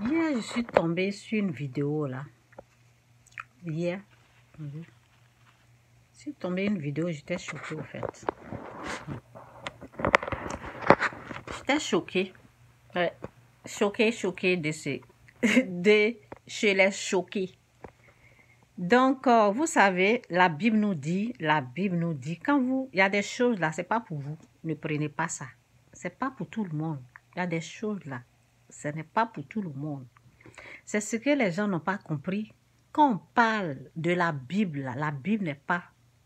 Hier, je suis tombée sur une vidéo là. Hier, je suis tombée sur une vidéo, j'étais choquée au fait. J'étais choquée. Ouais. Choquée de ce... de chez les choqués. Donc, vous savez, la Bible nous dit, quand vous... Il y a des choses là, c'est pas pour vous. Ne prenez pas ça. C'est pas pour tout le monde. Il y a des choses là, ce n'est pas pour tout le monde. C'est ce que les gens n'ont pas compris. Quand on parle de la Bible, la Bible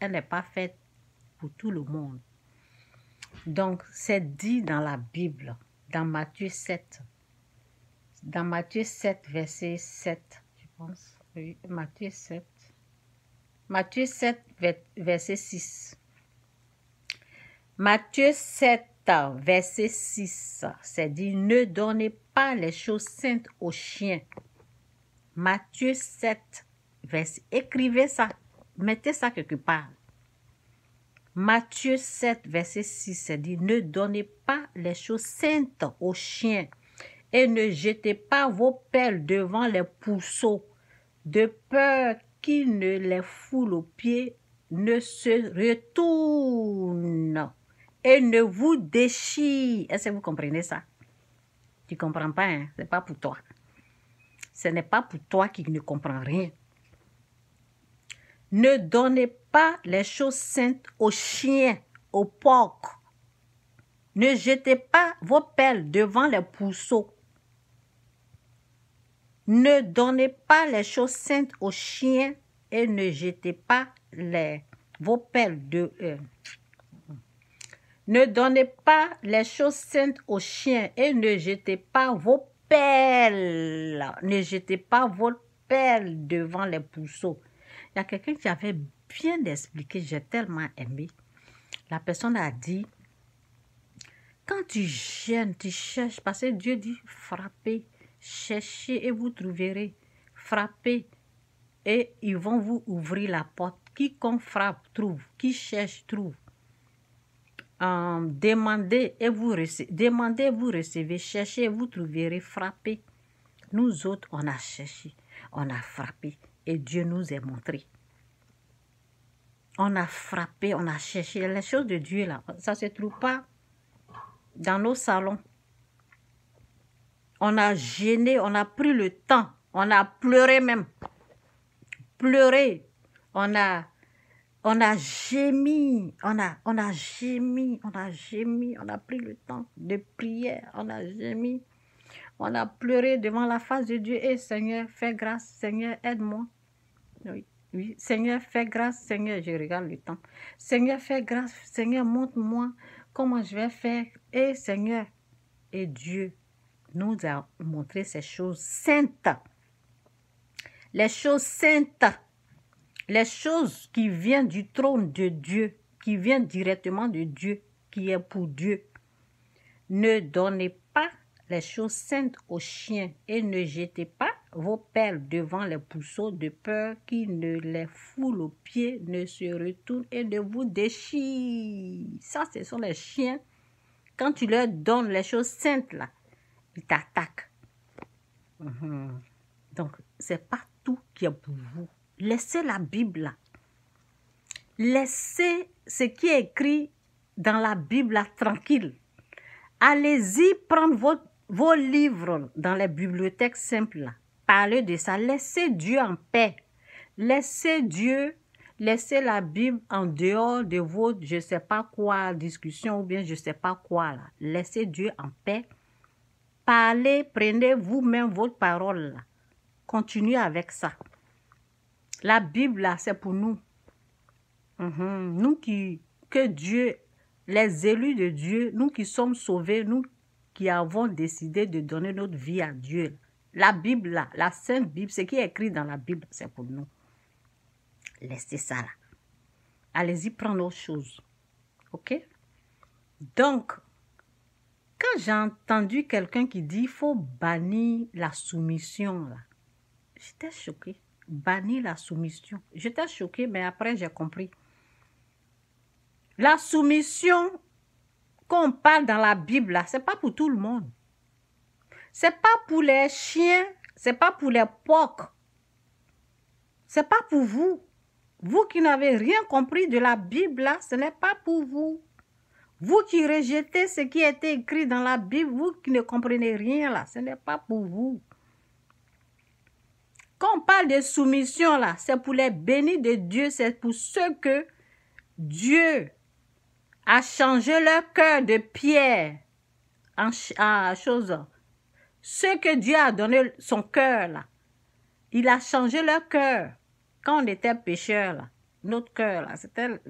elle n'est pas faite pour tout le monde. Donc, c'est dit dans la Bible, dans Matthieu 7. Dans Matthieu 7, verset 7, je pense. Oui, Matthieu 7. Matthieu 7, verset 6. Matthieu 7, verset 6, c'est dit, ne donnez pas les choses saintes aux chiens. Matthieu 7, verset, écrivez ça, mettez ça quelque part. Matthieu 7, verset 6, c'est dit, ne donnez pas les choses saintes aux chiens et ne jetez pas vos pelles devant les pourceaux, de peur qu'ils ne les foulent aux pieds, ne se retournent et ne vous déchirent. Est-ce que vous comprenez ça? Tu ne comprends pas, hein? Ce n'est pas pour toi. Ce n'est pas pour toi qui ne comprends rien. Ne donnez pas les choses saintes aux chiens, aux porcs. Ne jetez pas vos pelles devant les pourceaux. Ne donnez pas les choses saintes aux chiens et ne jetez pas vos pelles Ne donnez pas les choses saintes aux chiens et ne jetez pas vos pelles. Ne jetez pas vos pelles devant les pourceaux. Il y a quelqu'un qui avait bien expliqué, j'ai tellement aimé. La personne a dit, quand tu gênes, tu cherches, parce que Dieu dit frappez, cherchez et vous trouverez. Frappez et ils vont vous ouvrir la porte. Quiconque frappe, trouve. Qui cherche, trouve. Demandez et vous recevez. Cherchez et vous trouverez. Frappez. Nous autres, on a cherché, on a frappé et Dieu nous a montré. On a frappé, on a cherché. Les choses de Dieu, là, ça ne se trouve pas dans nos salons. On a gêné, on a pris le temps, on a pleuré même. Pleuré. On a gémi, on a gémi, on a pris le temps de prière, on a gémi. On a pleuré devant la face de Dieu. Et Seigneur, fais grâce. Seigneur, aide-moi. Oui, oui. Seigneur, fais grâce. Seigneur, je regarde le temps. Seigneur, fais grâce. Seigneur, montre-moi comment je vais faire. Et Seigneur, et Dieu nous a montré ces choses saintes. Les choses saintes. Les choses qui viennent du trône de Dieu. Qui viennent directement de Dieu. Qui est pour Dieu. Ne donnez pas les choses saintes aux chiens et ne jetez pas vos pelles devant les pourceaux de peur qu'ils ne les foulent aux pieds, ne se retournent et ne vous déchirent. Ça, ce sont les chiens. Quand tu leur donnes les choses saintes, là, ils t'attaquent. Donc, c'est pas tout qui est pour vous. Laissez la Bible là. Laissez ce qui est écrit dans la Bible là, tranquille. Allez-y prendre vos livres dans les bibliothèques simples. Là. Parlez de ça. Laissez Dieu en paix. Laissez Dieu, laissez la Bible en dehors de vos, je ne sais pas quoi, discussions ou bien je ne sais pas quoi. Là. Laissez Dieu en paix. Parlez, prenez vous-même votre parole. Là. Continuez avec ça. La Bible, là, c'est pour nous. Nous que Dieu... Les élus de Dieu, nous qui sommes sauvés, nous qui avons décidé de donner notre vie à Dieu. La Bible, là, la Sainte Bible, ce qui est écrit dans la Bible, c'est pour nous. Laissez ça là. Allez-y prendre autre chose. OK? Donc, quand j'ai entendu quelqu'un qui dit il faut bannir la soumission, là, j'étais choquée. Bannir la soumission. J'étais choquée, mais après j'ai compris. La soumission qu'on parle dans la Bible, ce n'est pas pour tout le monde. C'est pas pour les chiens, c'est pas pour les porcs. C'est pas pour vous. Vous qui n'avez rien compris de la Bible, là, ce n'est pas pour vous. Vous qui rejetez ce qui a été écrit dans la Bible, vous qui ne comprenez rien, là, ce n'est pas pour vous. Quand on parle de soumission, là, c'est pour les bénis de Dieu, c'est pour ceux que Dieu a changé leur cœur de pierre en chose. Ceux que Dieu a donné son cœur, là, il a changé leur cœur. Quand on était pécheurs, là, notre cœur, là, c'était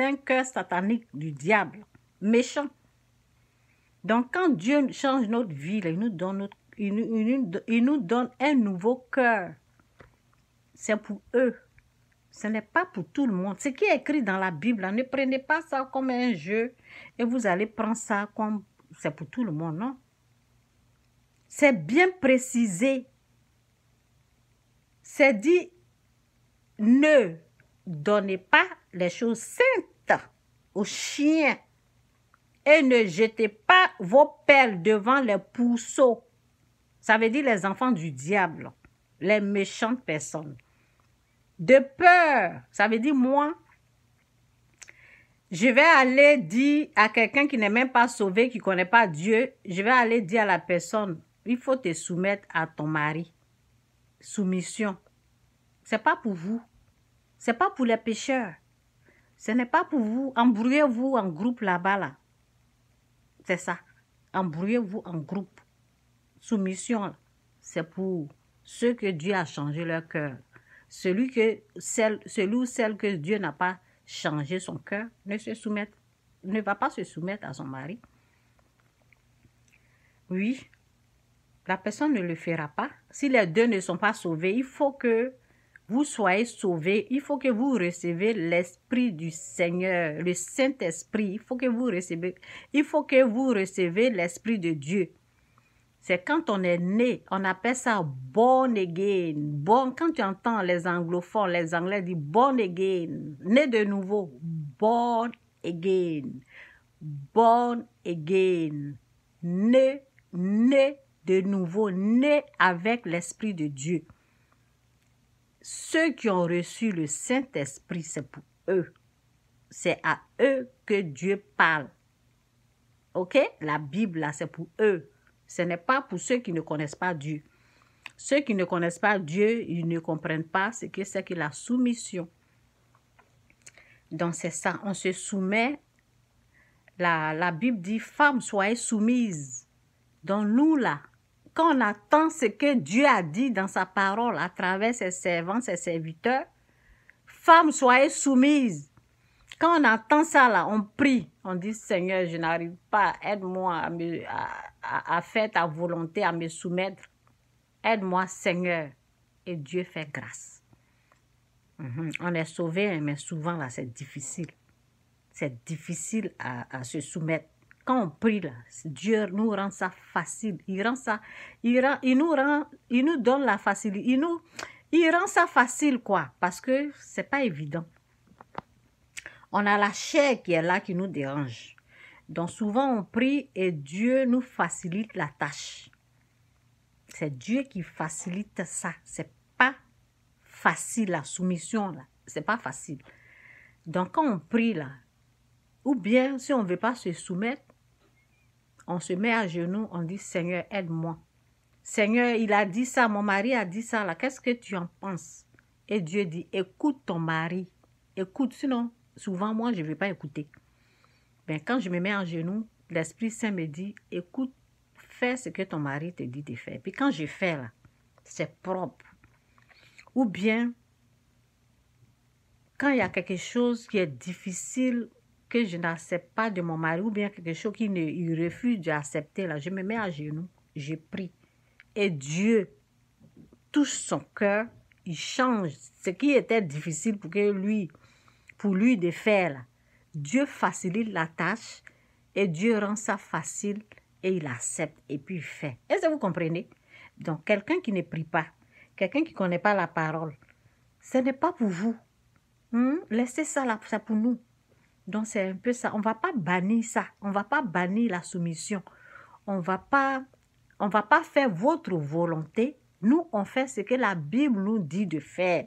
un cœur satanique du diable, méchant. Donc, quand Dieu change notre vie, là, il nous donne un nouveau cœur. C'est pour eux. Ce n'est pas pour tout le monde. Ce qui est écrit dans la Bible, là, ne prenez pas ça comme un jeu et vous allez prendre ça comme c'est pour tout le monde, non? C'est bien précisé. C'est dit, ne donnez pas les choses saintes aux chiens et ne jetez pas vos perles devant les pourceaux. Ça veut dire les enfants du diable, les méchantes personnes. De peur, ça veut dire moi, je vais aller dire à quelqu'un qui n'est même pas sauvé, qui ne connaît pas Dieu, je vais aller dire à la personne, il faut te soumettre à ton mari. Soumission. Ce n'est pas pour vous. Ce n'est pas pour les pécheurs. Ce n'est pas pour vous. Embrouillez-vous en groupe là-bas, là. C'est ça. Embrouillez-vous en groupe. Soumission, c'est pour ceux que Dieu a changé leur cœur. Celui ou celle que Dieu n'a pas changé son cœur ne va pas se soumettre à son mari. Oui, la personne ne le fera pas. Si les deux ne sont pas sauvés, il faut que vous soyez sauvés. Il faut que vous recevez l'Esprit du Seigneur, le Saint-Esprit. Il faut que vous recevez l'Esprit de Dieu. C'est quand on est né, on appelle ça born again. Quand tu entends les anglophones, les anglais disent born again, né de nouveau, born again, born again, né de nouveau, né avec l'Esprit de Dieu. Ceux qui ont reçu le Saint-Esprit, c'est pour eux. C'est à eux que Dieu parle. Ok? La Bible, là, c'est pour eux. Ce n'est pas pour ceux qui ne connaissent pas Dieu. Ceux qui ne connaissent pas Dieu, ils ne comprennent pas ce que c'est que la soumission. Donc, c'est ça. On se soumet. La Bible dit, femmes, soyez soumises. Donc, nous, là, quand on attend ce que Dieu a dit dans sa parole à travers ses servants, ses serviteurs, femmes, soyez soumises. Quand on entend ça, là, on prie. On dit, Seigneur, je n'arrive pas. Aide-moi à faire ta volonté, à me soumettre. Aide-moi, Seigneur. Et Dieu fait grâce. On est sauvé, mais souvent, là, c'est difficile. C'est difficile à se soumettre. Quand on prie, là, Dieu nous rend ça facile. Il nous donne la facilité. Il rend ça facile, quoi. Parce que c'est pas évident. On a la chair qui est là, qui nous dérange. Donc souvent on prie et Dieu nous facilite la tâche. C'est Dieu qui facilite ça. C'est pas facile la soumission là. C'est pas facile. Donc quand on prie là, ou bien si on ne veut pas se soumettre, on se met à genoux, on dit Seigneur aide-moi. Seigneur il a dit ça, mon mari a dit ça là. Qu'est-ce que tu en penses? Et Dieu dit écoute ton mari. Écoute, sinon souvent moi je ne vais pas écouter. Ben, quand je me mets en genoux, l'Esprit Saint me dit, écoute, fais ce que ton mari te dit de faire. Puis quand je fais là, c'est propre. Ou bien, quand il y a quelque chose qui est difficile, que je n'accepte pas de mon mari, ou bien quelque chose qu'il refuse d'accepter, là, je me mets à genoux, je prie. Et Dieu touche son cœur, il change ce qui était difficile pour lui de faire là. Dieu facilite la tâche et Dieu rend ça facile et il accepte et puis il fait. Est-ce que vous comprenez? Donc, quelqu'un qui ne prie pas, quelqu'un qui ne connaît pas la parole, ce n'est pas pour vous. Laissez ça là, c'est pour nous. Donc, c'est un peu ça. On ne va pas bannir ça. On ne va pas bannir la soumission. On ne va pas On ne va pas faire votre volonté. Nous, on fait ce que la Bible nous dit de faire.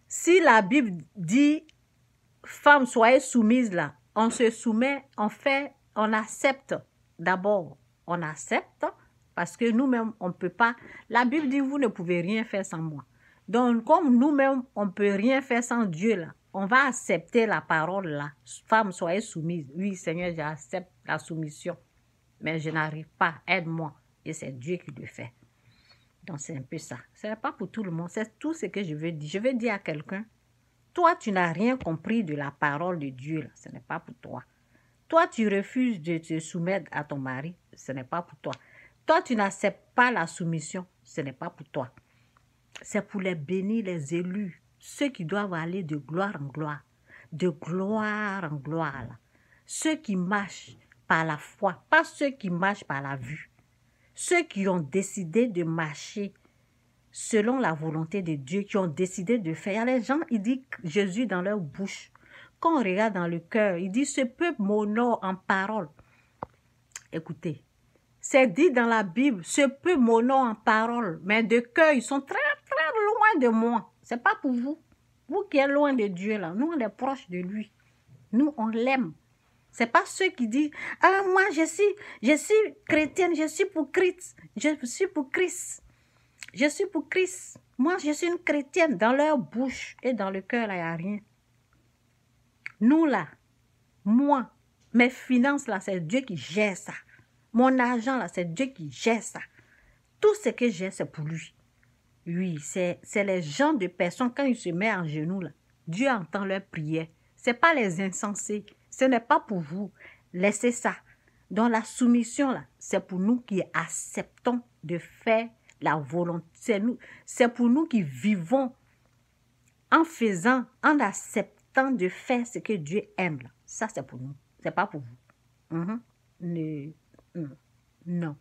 Si la Bible dit, femmes, soyez soumises là, on se soumet, on accepte d'abord. On accepte parce que nous-mêmes, on ne peut pas. La Bible dit, vous ne pouvez rien faire sans moi. Donc, comme nous-mêmes, on ne peut rien faire sans Dieu là, on va accepter la parole là. Femmes, soyez soumises. Oui, Seigneur, j'accepte la soumission. Mais je n'arrive pas, aide-moi. Et c'est Dieu qui le fait. Donc, c'est un peu ça. Ce n'est pas pour tout le monde. C'est tout ce que je veux dire. Je veux dire à quelqu'un, toi, tu n'as rien compris de la parole de Dieu. Là. Ce n'est pas pour toi. Toi, tu refuses de te soumettre à ton mari. Ce n'est pas pour toi. Toi, tu n'acceptes pas la soumission. Ce n'est pas pour toi. C'est pour les bénis, les élus. Ceux qui doivent aller de gloire en gloire. De gloire en gloire. Là. Ceux qui marchent par la foi. Pas ceux qui marchent par la vue. Ceux qui ont décidé de marcher selon la volonté de Dieu, qui ont décidé de faire. Il y a les gens, ils disent Jésus dans leur bouche. Quand on regarde dans le cœur, ils disent ce peuple m'honore en parole. Écoutez, c'est dit dans la Bible, ce peuple m'honore en parole, mais de cœur, ils sont très, très loin de moi. Ce n'est pas pour vous. Vous qui êtes loin de Dieu, là, nous, on est proches de lui. Nous, on l'aime. Ce n'est pas ceux qui disent, ah, moi, je suis chrétienne, je suis pour Christ. Je suis pour Christ. Je suis pour Christ. Moi, je suis une chrétienne. Dans leur bouche et dans le cœur, là, il n'y a rien. Nous, là, moi, mes finances, là, c'est Dieu qui gère ça. Mon argent, là, c'est Dieu qui gère ça. Tout ce que j'ai, c'est pour lui. Oui, c'est les gens de personnes, quand ils se mettent en genoux, là, Dieu entend leurs prières. Ce n'est pas les insensés. Ce n'est pas pour vous. Laissez ça. Dans la soumission, là, c'est pour nous qui acceptons de faire la volonté. C'est pour nous qui vivons en faisant, en acceptant de faire ce que Dieu aime. Là. Ça, c'est pour nous. Ce n'est pas pour vous. Non.